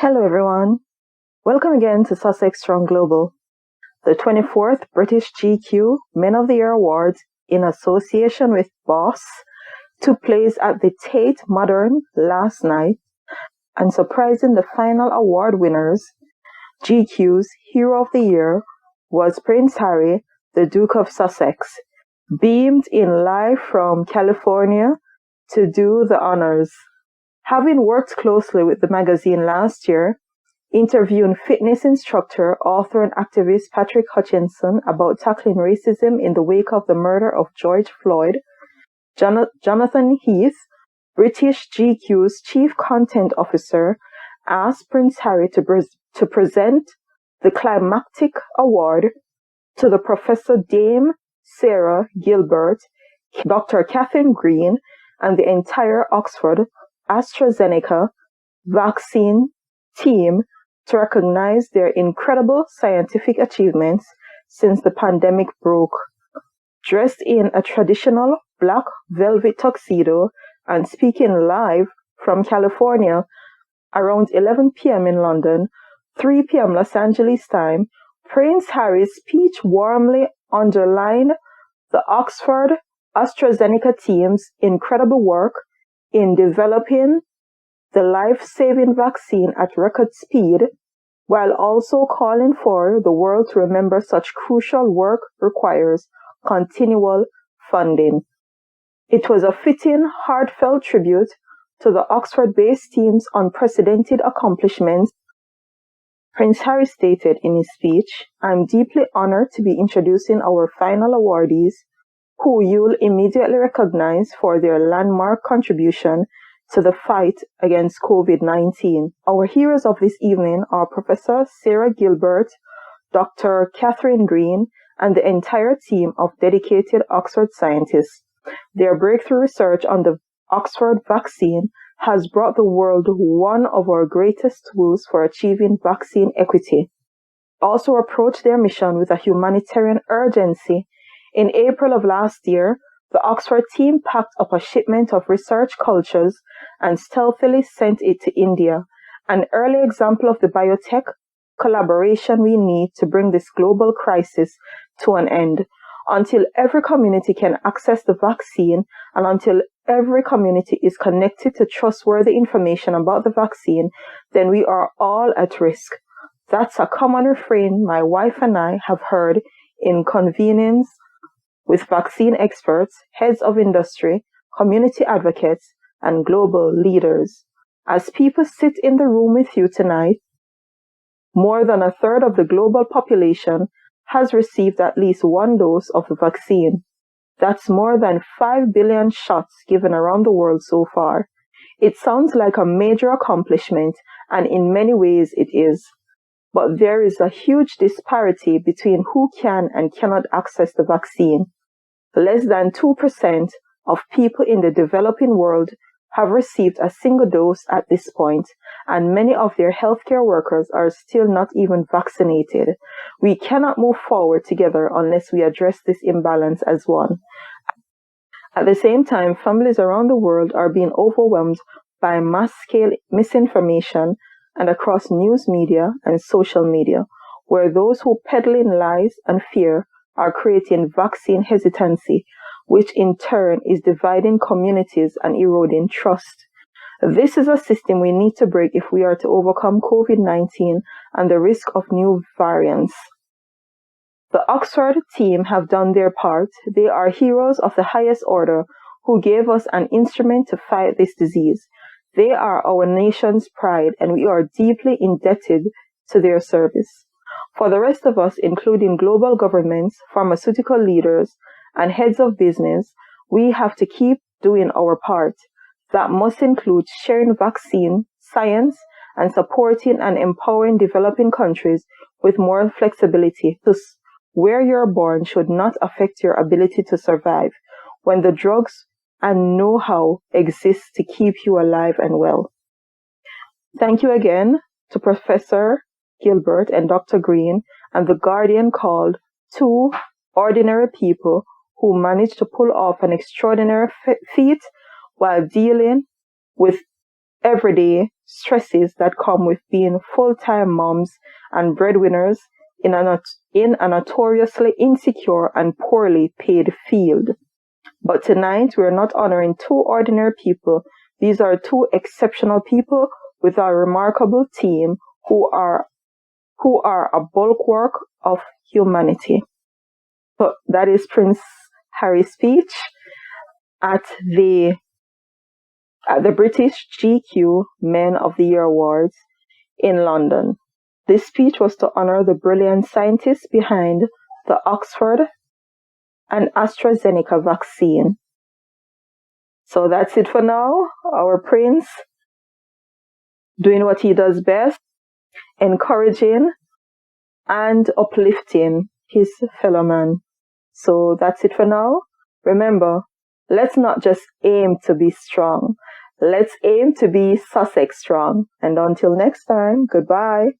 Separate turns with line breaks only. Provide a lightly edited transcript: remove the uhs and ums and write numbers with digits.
Hello everyone, welcome again to Sussex Strong Global, the 24th British GQ Men of the Year Awards in association with Boss took place at the Tate Modern last night, and surprising the final award winners, GQ's Hero of the Year was Prince Harry, the Duke of Sussex, beamed in live from California to do the honors. Having worked closely with the magazine last year, interviewing fitness instructor, author and activist Patrick Hutchinson about tackling racism in the wake of the murder of George Floyd, Jonathan Heath, British GQ's chief content officer, asked Prince Harry to present the climactic award to the Professor Dame Sarah Gilbert, Dr. Catherine Green, and the entire Oxford AstraZeneca vaccine team to recognize their incredible scientific achievements since the pandemic broke. Dressed in a traditional black velvet tuxedo and speaking live from California around 11 p.m. in London, 3 p.m. Los Angeles time, Prince Harry's speech warmly underlined the Oxford AstraZeneca team's incredible work in developing the life-saving vaccine at record speed, while also calling for the world to remember such crucial work requires continual funding. It was a fitting, heartfelt tribute to the Oxford-based team's unprecedented accomplishments. Prince Harry stated in his speech, "I'm deeply honored to be introducing our final awardees, who you'll immediately recognize for their landmark contribution to the fight against COVID-19. Our heroes of this evening are Professor Sarah Gilbert, Dr. Catherine Green, and the entire team of dedicated Oxford scientists. Their breakthrough research on the Oxford vaccine has brought the world one of our greatest tools for achieving vaccine equity. Also approach their mission with a humanitarian urgency. In April of last year, the Oxford team packed up a shipment of research cultures and stealthily sent it to India, an early example of the biotech collaboration we need to bring this global crisis to an end. Until every community can access the vaccine and until every community is connected to trustworthy information about the vaccine, then we are all at risk." That's a common refrain my wife and I have heard in convenings with vaccine experts, heads of industry, community advocates, and global leaders. As people sit in the room with you tonight, more than a third of the global population has received at least one dose of the vaccine. That's more than 5 billion shots given around the world so far. It sounds like a major accomplishment, and in many ways it is. But there is a huge disparity between who can and cannot access the vaccine. Less than 2% of people in the developing world have received a single dose at this point, and many of their healthcare workers are still not even vaccinated. We cannot move forward together unless we address this imbalance as one. At the same time, families around the world are being overwhelmed by mass-scale misinformation and across news media and social media, where those who peddle in lies and fear are creating vaccine hesitancy, which in turn is dividing communities and eroding trust. This is a system we need to break if we are to overcome COVID-19 and the risk of new variants. The Oxford team have done their part. They are heroes of the highest order who gave us an instrument to fight this disease. They are our nation's pride, and we are deeply indebted to their service. For the rest of us, including global governments, pharmaceutical leaders, and heads of business, we have to keep doing our part. That must include sharing vaccine, science, and supporting and empowering developing countries with more flexibility. Thus, where you're born should not affect your ability to survive when the drugs and know-how exist to keep you alive and well. Thank you again to Professor Gilbert and Dr. Green and The Guardian called two ordinary people who managed to pull off an extraordinary feat while dealing with everyday stresses that come with being full-time moms and breadwinners in a notoriously insecure and poorly paid field. But tonight, we're not honoring two ordinary people. These are two exceptional people with a remarkable team who are a bulwark of humanity. So that is Prince Harry's speech at the British GQ Men of the Year Awards in London. This speech was to honor the brilliant scientists behind the Oxford and AstraZeneca vaccine. So that's it for now. Our prince doing what he does best, encouraging and uplifting his fellow man. So that's it for now. Remember, let's not just aim to be strong. Let's aim to be Sussex strong. And until next time, goodbye.